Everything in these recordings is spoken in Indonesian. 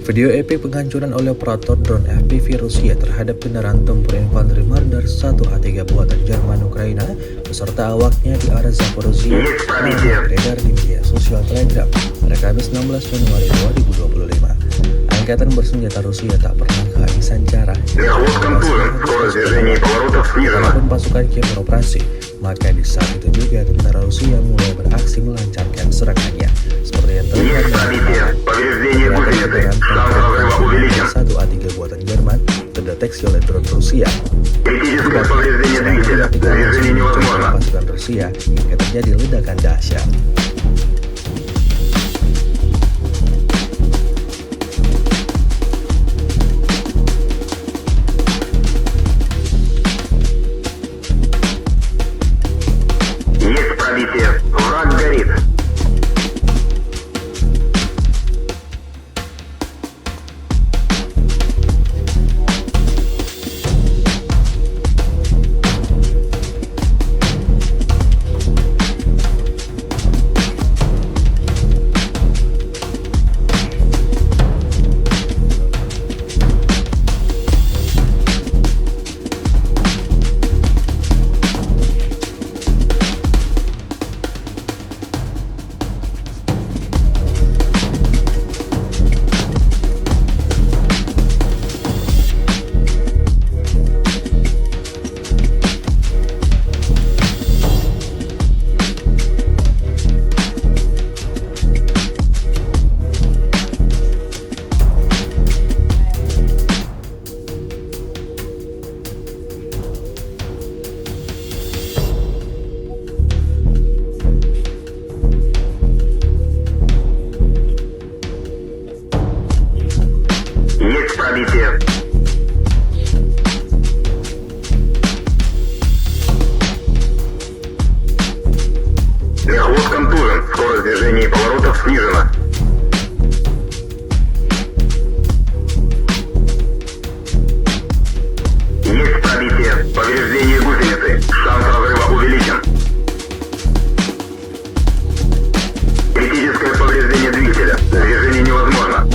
Video epik penghancuran oleh operator drone FPV Rusia terhadap kendaraan tempur infanteri Marder 1A3 buatan Jerman Ukraina beserta awaknya di area Zaporozhye beredar di media sosial Telegram pada Kamis 16 Januari 2025. Angkatan bersenjata Rusia tak pernah kehabisan cara walaupun pasukan Kiev beroperasi, maka di saat itu juga tentara Rusia mulai beraksi melancarkan serangannya seperti yang terlihat dalam kendaraan 1A3 buatan Jerman terdeteksi oleh drone Rusia. Pasukan Rusia hingga terjadi ledakan dahsyat. Враг горит. Есть пробитие. Мехвод контужен. Скорость движения и поворотов снижена. Есть пробитие. Повреждение гусеницы. Шанс разрыва увеличен. Критическое повреждение двигателя. Движение невозможно.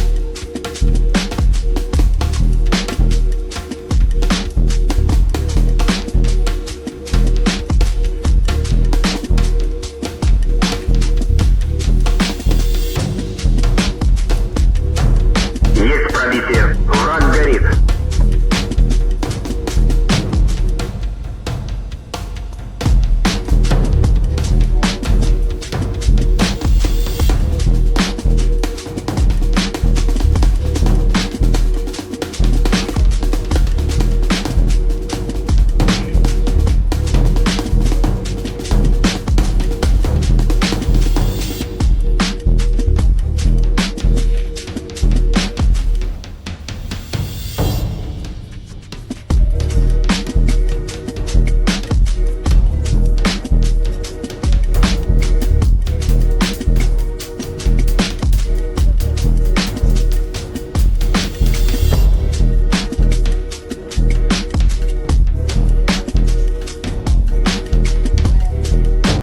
Есть пробитие. Враг горит.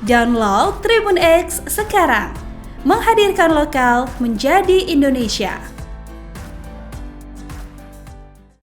Download Tribun X sekarang, menghadirkan lokal menjadi Indonesia.